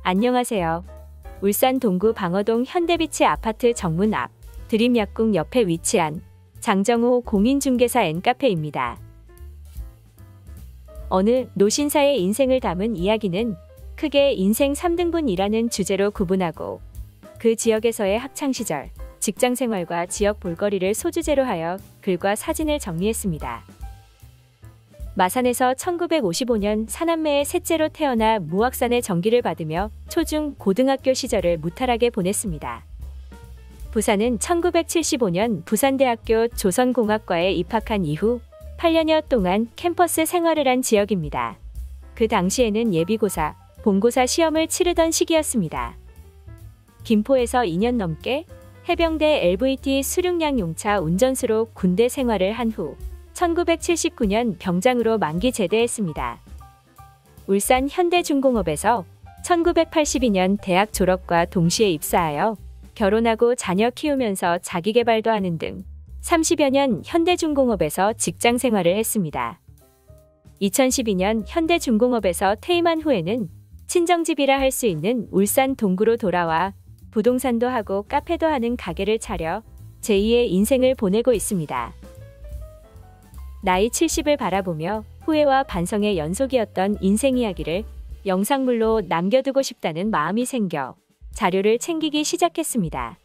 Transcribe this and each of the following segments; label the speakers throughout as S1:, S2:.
S1: 안녕하세요. 울산 동구 방어동 현대비치 아파트 정문 앞 드림약국 옆에 위치한 장정호 공인중개사 N카페입니다. 어느 노신사의 인생을 담은 이야기는 크게 인생 3등분이라는 주제로 구분하고 그 지역에서의 학창시절, 직장생활과 지역 볼거리를 소주제로 하여 글과 사진을 정리했습니다. 마산에서 1955년 사남매의 셋째로 태어나 무학산의 전기를 받으며 초중 고등학교 시절을 무탈하게 보냈습니다. 부산은 1975년 부산대학교 조선공학과에 입학한 이후 8년여 동안 캠퍼스 생활을 한 지역입니다. 그 당시에는 예비고사, 본고사 시험을 치르던 시기였습니다. 김포에서 2년 넘게 해병대 LVT 수륙양 용차 운전수로 군대 생활을 한 후 1979년 병장으로 만기 제대했습니다. 울산 현대중공업에서 1982년 대학 졸업과 동시에 입사하여 결혼하고 자녀 키우면서 자기개발도 하는 등 30여 년 현대중공업에서 직장 생활을 했습니다. 2012년 현대중공업에서 퇴임한 후에는 친정집이라 할 수 있는 울산 동구로 돌아와 부동산도 하고 카페도 하는 가게를 차려 제2의 인생을 보내고 있습니다. 나이 70을 바라보며 후회와 반성의 연속이었던 인생 이야기를 영상물로 남겨두고 싶다는 마음이 생겨 자료를 챙기기 시작했습니다.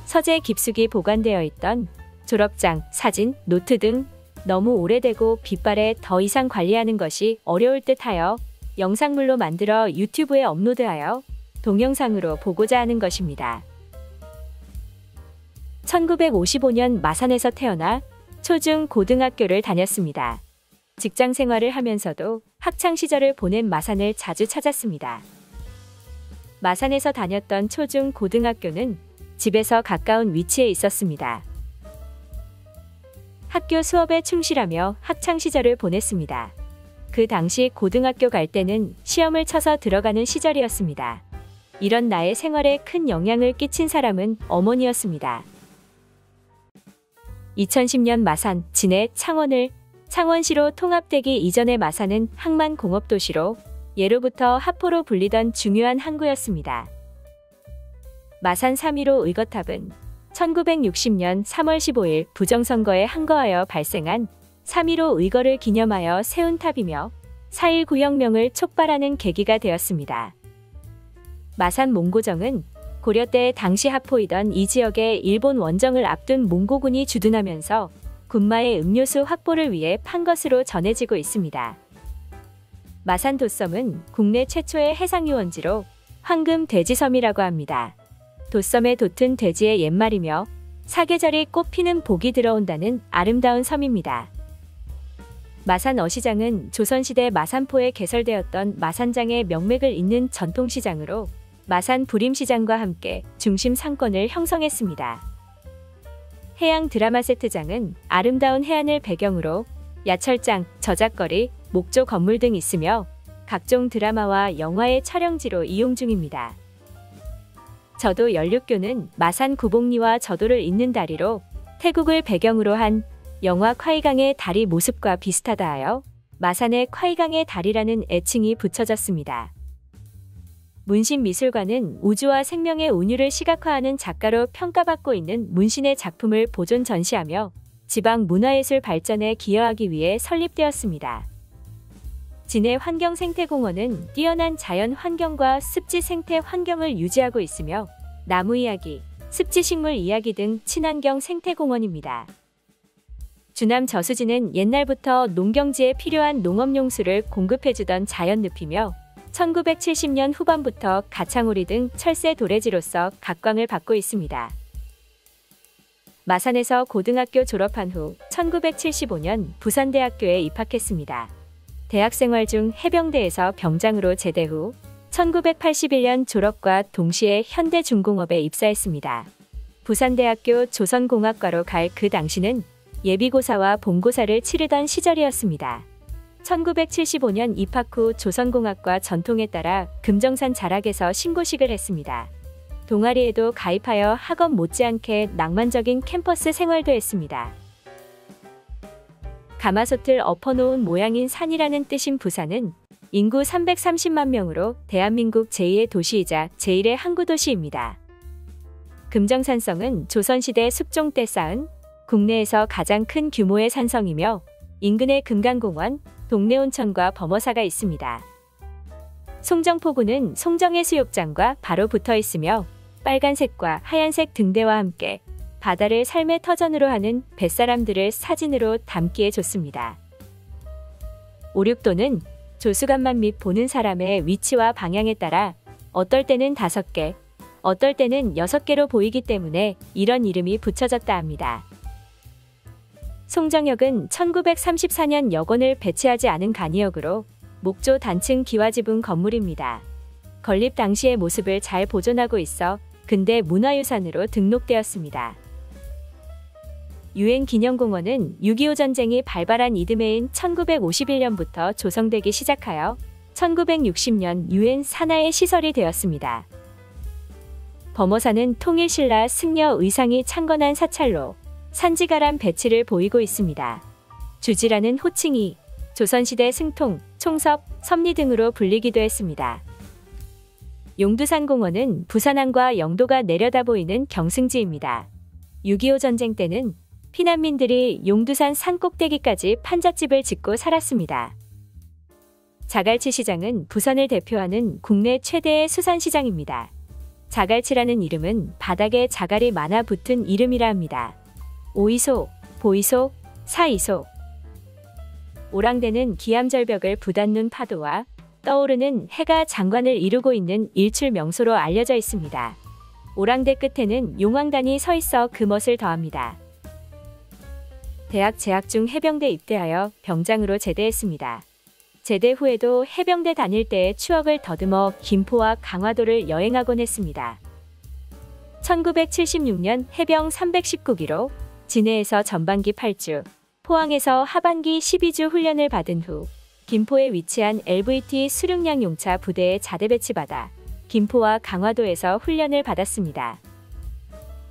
S1: 서재 깊숙이 보관되어 있던 졸업장, 사진, 노트 등 너무 오래되고 빛발에 더 이상 관리하는 것이 어려울 듯하여 영상물로 만들어 유튜브에 업로드하여 동영상으로 보고자 하는 것입니다. 1955년 마산에서 태어나 초중 고등학교를 다녔습니다. 직장 생활을 하면서도 학창시절을 보낸 마산을 자주 찾았습니다. 마산에서 다녔던 초중 고등학교는 집에서 가까운 위치에 있었습니다. 학교 수업에 충실하며 학창시절을 보냈습니다. 그 당시 고등학교 갈 때는 시험을 쳐서 들어가는 시절이었습니다. 이런 나의 생활에 큰 영향을 끼친 사람은 어머니였습니다. 2010년 마산, 진해, 창원을 창원시로 통합되기 이전의 마산은 항만공업도시로 예로부터 하포로 불리던 중요한 항구였습니다. 마산 3.15 의거탑은 1960년 3월 15일 부정선거에 항거하여 발생한 3.15 의거를 기념하여 세운 탑이며 4.19 혁명을 촉발하는 계기가 되었습니다. 마산 몽고정은 고려 때 당시 하포이던 이 지역에 일본 원정을 앞둔 몽고군이 주둔하면서 군마의 음료수 확보를 위해 판 것으로 전해지고 있습니다. 마산 돛섬은 국내 최초의 해상유원지로 황금 돼지섬이라고 합니다. 돛섬의 돛은 돼지의 옛말이며 사계절이 꽃피는 복이 들어온다는 아름다운 섬입니다. 마산 어시장은 조선시대 마산포에 개설되었던 마산장의 명맥을 잇는 전통시장으로 마산 부림시장과 함께 중심 상권을 형성했습니다. 해양 드라마 세트장은 아름다운 해안을 배경으로 야철장, 저작거리, 목조 건물 등 있으며 각종 드라마와 영화의 촬영지로 이용 중입니다. 저도 연륙교는 마산 구봉리와 저도를 잇는 다리로 태국을 배경으로 한 영화 콰이강의 다리 모습과 비슷하다 하여 마산의 콰이강의 다리라는 애칭이 붙여졌습니다. 문신미술관은 우주와 생명의 운율을 시각화하는 작가로 평가받고 있는 문신의 작품을 보존 전시하며 지방 문화예술 발전에 기여하기 위해 설립되었습니다. 진해 환경생태공원은 뛰어난 자연 환경과 습지 생태 환경을 유지하고 있으며 나무 이야기, 습지식물 이야기 등 친환경 생태공원입니다. 주남 저수지는 옛날부터 농경지에 필요한 농업용수를 공급해주던 자연늪이며 1970년 후반부터 가창오리 등 철새 도래지로서 각광을 받고 있습니다. 마산에서 고등학교 졸업한 후 1975년 부산대학교에 입학했습니다. 대학생활 중 해병대에서 병장으로 제대 후 1981년 졸업과 동시에 현대중공업에 입사했습니다. 부산대학교 조선공학과로 갈 그 당시는 예비고사와 본고사를 치르던 시절이었습니다. 1975년 입학 후 조선공학과 전통에 따라 금정산 자락에서 신고식을 했습니다. 동아리에도 가입하여 학업 못지않게 낭만적인 캠퍼스 생활도 했습니다. 가마솥을 엎어놓은 모양인 산이라는 뜻인 부산은 인구 330만 명으로 대한민국 제2의 도시이자 제1의 항구도시입니다. 금정산성은 조선시대 숙종 때 쌓은 국내에서 가장 큰 규모의 산성이며 인근에 금강공원, 동래온천과 범어사가 있습니다. 송정포구는 송정해수욕장과 바로 붙어 있으며 빨간색과 하얀색 등대와 함께 바다를 삶의 터전으로 하는 뱃사람들을 사진으로 담기에 좋습니다. 오륙도는 조수간만 및 보는 사람의 위치와 방향에 따라 어떨 때는 5개, 어떨 때는 6개로 보이기 때문에 이런 이름이 붙여졌다 합니다. 송정역은 1934년 역원을 배치하지 않은 간이역으로 목조 단층 기와지붕 건물입니다. 건립 당시의 모습을 잘 보존하고 있어 근대 문화유산으로 등록되었습니다. 유엔기념공원은 6.25 전쟁이 발발한 이듬해인 1951년부터 조성되기 시작하여 1960년 유엔 산하의 시설이 되었습니다. 범어사는 통일신라 승려 의상이 창건한 사찰로 산지가람 배치를 보이고 있습니다. 주지라는 호칭이 조선시대 승통, 총섭, 섭리 등으로 불리기도 했습니다. 용두산공원은 부산항과 영도가 내려다 보이는 경승지입니다. 6.25 전쟁 때는 피난민들이 용두산 산꼭대기까지 판잣집을 짓고 살았습니다. 자갈치 시장은 부산을 대표하는 국내 최대의 수산시장입니다. 자갈치라는 이름은 바닥에 자갈이 많아 붙은 이름이라 합니다. 오이소, 보이소, 사이소. 오랑대는 기암절벽을 부닫는 파도와 떠오르는 해가 장관을 이루고 있는 일출 명소로 알려져 있습니다. 오랑대 끝에는 용왕단이 서 있어 그 멋을 더합니다. 대학 재학 중 해병대 입대하여 병장으로 제대했습니다. 제대 후에도 해병대 다닐 때의 추억을 더듬어 김포와 강화도를 여행하곤 했습니다. 1976년 해병 319기로 진해에서 전반기 8주, 포항에서 하반기 12주 훈련을 받은 후 김포에 위치한 LVT 수륙량 용차 부대에 자대 배치받아 김포와 강화도에서 훈련을 받았습니다.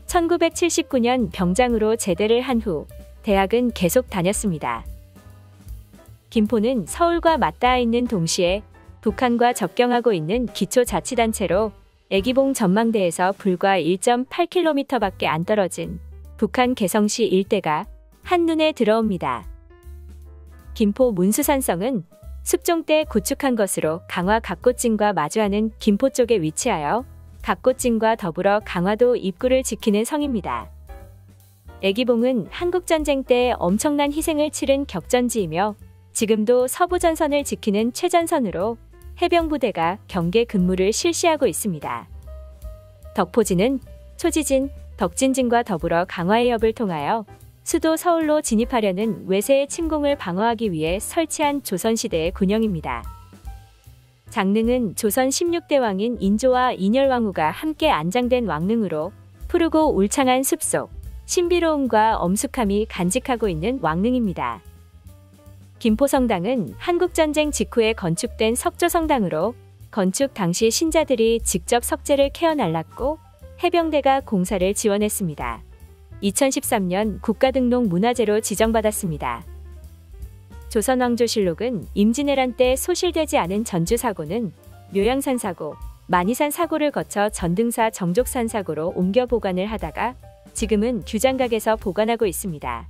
S1: 1979년 병장으로 제대를 한 후 대학은 계속 다녔습니다. 김포는 서울과 맞닿아 있는 동시에 북한과 접경하고 있는 기초자치단체로 애기봉 전망대에서 불과 1.8km밖에 안 떨어진 북한 개성시 일대가 한눈에 들어옵니다. 김포 문수산성은 숙종 때 구축한 것으로 강화 각고증과 마주하는 김포 쪽에 위치하여 각고증과 더불어 강화도 입구를 지키는 성입니다. 애기봉은 한국전쟁 때 엄청난 희생을 치른 격전지이며 지금도 서부전선을 지키는 최전선으로 해병부대가 경계 근무를 실시하고 있습니다. 덕포진은 초지진, 덕진진과 더불어 강화해협을 통하여 수도 서울로 진입하려는 외세의 침공을 방어하기 위해 설치한 조선시대의 군영입니다. 장릉은 조선 16대 왕인 인조와 인열왕후가 함께 안장된 왕릉으로 푸르고 울창한 숲속, 신비로움과 엄숙함이 간직하고 있는 왕릉입니다. 김포성당은 한국전쟁 직후에 건축된 석조성당으로 건축 당시 신자들이 직접 석재를 캐어 날랐고 해병대가 공사를 지원했습니다. 2013년 국가등록 문화재로 지정받았습니다. 조선왕조실록은 임진왜란 때 소실되지 않은 전주사고는 묘양산 사고, 만이산 사고를 거쳐 전등사 정족산 사고로 옮겨 보관을 하다가 지금은 규장각에서 보관하고 있습니다.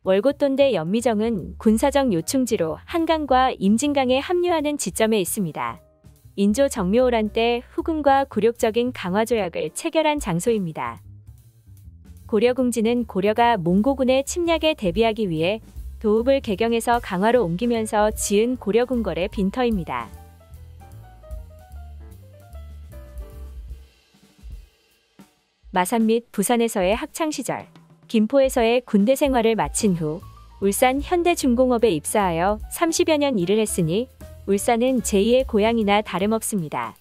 S1: 월곶돈대 연미정은 군사적 요충지로 한강과 임진강에 합류하는 지점에 있습니다. 인조 정묘호란 때 후금과 굴욕적인 강화조약을 체결한 장소입니다. 고려궁지는 고려가 몽고군의 침략에 대비하기 위해 도읍을 개경해서 강화로 옮기면서 지은 고려궁궐의 빈터입니다. 마산 및 부산에서의 학창시절, 김포에서의 군대 생활을 마친 후 울산 현대중공업에 입사하여 30여 년 일을 했으니 울산은 제2의 고향이나 다름없습니다.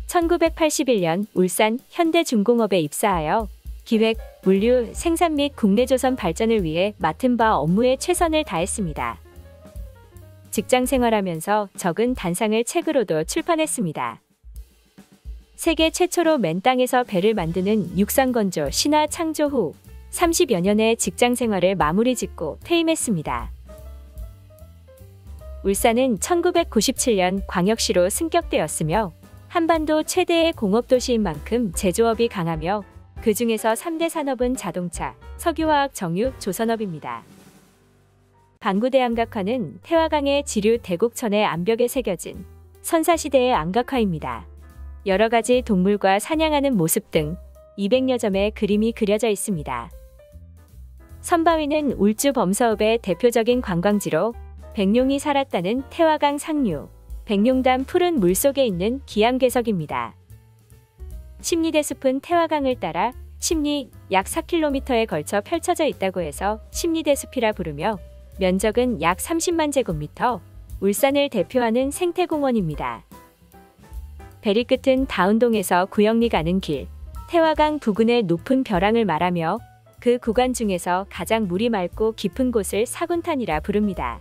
S1: 1981년 울산 현대중공업에 입사하여 기획, 물류, 생산 및 국내조선 발전을 위해 맡은 바 업무에 최선을 다했습니다. 직장 생활하면서 적은 단상을 책으로도 출판했습니다. 세계 최초로 맨 땅에서 배를 만드는 육상건조 신화 창조 후 30여 년의 직장 생활을 마무리 짓고 퇴임했습니다. 울산은 1997년 광역시로 승격되었으며 한반도 최대의 공업도시인 만큼 제조업이 강하며 그 중에서 3대 산업은 자동차, 석유화학, 정유, 조선업입니다. 방구대 암각화는 태화강의 지류 대곡천의 암벽에 새겨진 선사시대의 암각화입니다. 여러 가지 동물과 사냥하는 모습 등 200여 점의 그림이 그려져 있습니다. 선바위는 울주 범서읍의 대표적인 관광지로 백룡이 살았다는 태화강 상류, 백룡담 푸른 물속에 있는 기암괴석입니다. 십리대숲은 태화강을 따라 십리 약 4km에 걸쳐 펼쳐져 있다고 해서 십리대숲이라 부르며 면적은 약 30만 제곱미터, 울산을 대표하는 생태공원입니다. 베리 끝은 다운동에서 구영리 가는 길, 태화강 부근의 높은 벼랑을 말하며 그 구간 중에서 가장 물이 맑고 깊은 곳을 사군탄이라 부릅니다.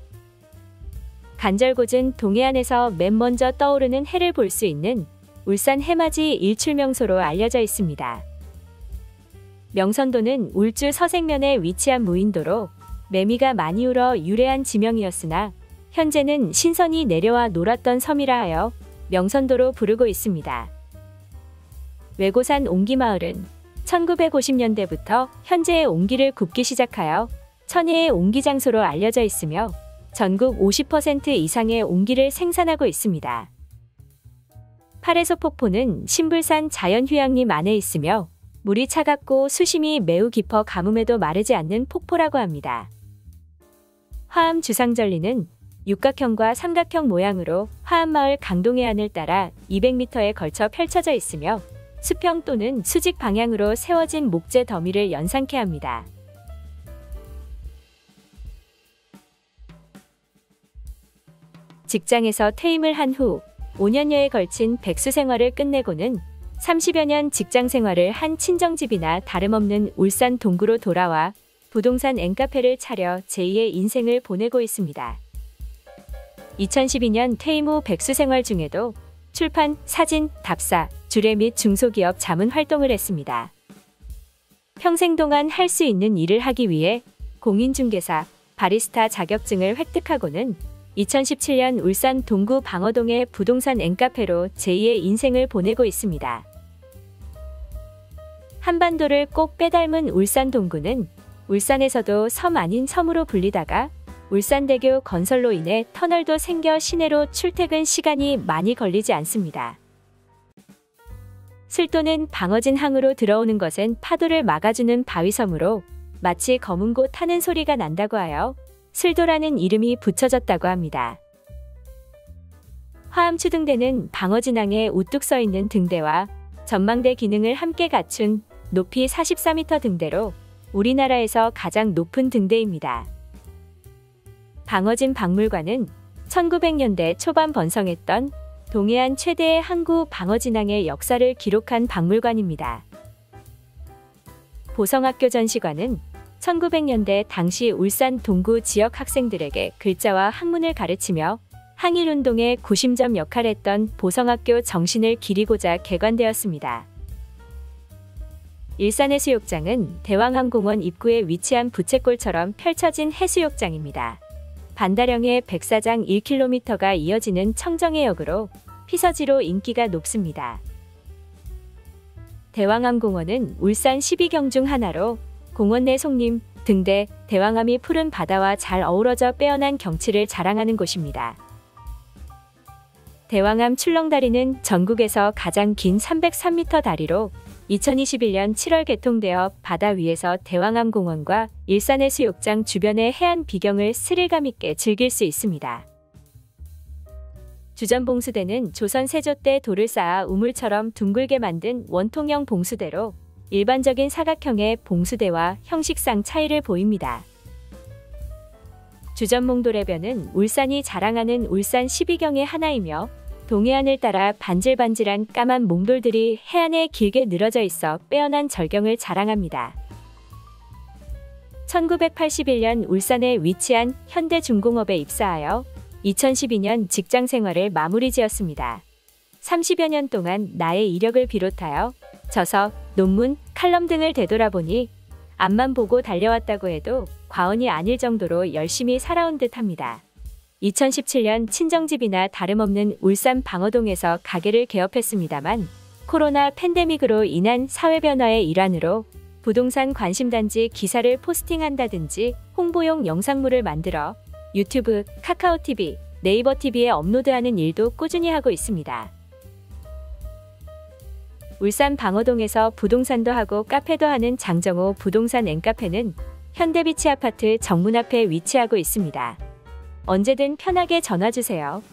S1: 간절곶은 동해안에서 맨 먼저 떠오르는 해를 볼 수 있는 울산 해맞이 일출명소로 알려져 있습니다. 명선도는 울주 서생면에 위치한 무인도로 매미가 많이 울어 유래한 지명이었으나 현재는 신선이 내려와 놀았던 섬이라 하여 명선도로 부르고 있습니다. 외고산 옹기마을은 1950년대부터 현재의 옹기를 굽기 시작하여 천혜의 옹기 장소로 알려져 있으며 전국 50% 이상의 옹기를 생산하고 있습니다. 파래소 폭포는 신불산 자연휴양림 안에 있으며 물이 차갑고 수심이 매우 깊어 가뭄에도 마르지 않는 폭포라고 합니다. 화암 주상절리는 육각형과 삼각형 모양으로 화암마을 강동해안을 따라 200m에 걸쳐 펼쳐져 있으며 수평 또는 수직 방향으로 세워진 목재 더미를 연상케 합니다. 직장에서 퇴임을 한 후 5년여에 걸친 백수 생활을 끝내고는 30여 년 직장 생활을 한 친정집이나 다름없는 울산 동구로 돌아와 부동산 앵카페를 차려 제2의 인생을 보내고 있습니다. 2012년 퇴임 후 백수 생활 중에도 출판, 사진, 답사, 주례 및 중소기업 자문 활동을 했습니다. 평생 동안 할 수 있는 일을 하기 위해 공인중개사, 바리스타 자격증을 획득하고는 2017년 울산 동구 방어동의 부동산 앵카페로 제2의 인생을 보내고 있습니다. 한반도를 꼭 빼닮은 울산 동구는 울산에서도 섬 아닌 섬으로 불리다가 울산대교 건설로 인해 터널도 생겨 시내로 출퇴근 시간이 많이 걸리지 않습니다. 슬도는 방어진 항으로 들어오는 것은 파도를 막아주는 바위섬으로 마치 검은 고 타는 소리가 난다고 하여 슬도라는 이름이 붙여졌다고 합니다. 화암추등대는 방어진항에 우뚝 서 있는 등대와 전망대 기능을 함께 갖춘 높이 44m 등대로 우리나라에서 가장 높은 등대입니다. 방어진 박물관은 1900년대 초반 번성했던 동해안 최대의 항구 방어진항의 역사를 기록한 박물관입니다. 보성학교 전시관은 1900년대 당시 울산 동구 지역 학생들에게 글자와 학문을 가르치며 항일운동의 구심점 역할했던 보성학교 정신을 기리고자 개관되었습니다. 일산해수욕장은 대왕항공원 입구에 위치한 부채꼴처럼 펼쳐진 해수욕장입니다. 반다령의 백사장 1km가 이어지는 청정해역으로 피서지로 인기가 높습니다. 대왕암공원은 울산 12경 중 하나로 공원 내 송림, 등대, 대왕암이 푸른 바다와 잘 어우러져 빼어난 경치를 자랑하는 곳입니다. 대왕암 출렁다리는 전국에서 가장 긴 303m 다리로 2021년 7월 개통되어 바다 위에서 대왕암공원과 일산해수욕장 주변의 해안 비경을 스릴감 있게 즐길 수 있습니다. 주전봉수대는 조선 세조 때 돌을 쌓아 우물처럼 둥글게 만든 원통형 봉수대로 일반적인 사각형의 봉수대와 형식상 차이를 보입니다. 주전몽도래변은 울산이 자랑하는 울산 12경의 하나이며 동해안을 따라 반질반질한 까만 몽돌들이 해안에 길게 늘어져 있어 빼어난 절경을 자랑합니다. 1981년 울산에 위치한 현대중공업에 입사하여 2012년 직장 생활을 마무리 지었습니다. 30여 년 동안 나의 이력을 비롯하여 저서, 논문, 칼럼 등을 되돌아보니 앞만 보고 달려왔다고 해도 과언이 아닐 정도로 열심히 살아온 듯합니다. 2017년 친정집이나 다름없는 울산 방어동에서 가게를 개업했습니다만 코로나 팬데믹으로 인한 사회 변화의 일환으로 부동산 관심단지 기사를 포스팅한다든지 홍보용 영상물을 만들어 유튜브, 카카오TV, 네이버 TV에 업로드하는 일도 꾸준히 하고 있습니다. 울산 방어동에서 부동산도 하고 카페도 하는 장정호 부동산 앤카페는 현대비치 아파트 정문 앞에 위치하고 있습니다. 언제든 편하게 전화주세요.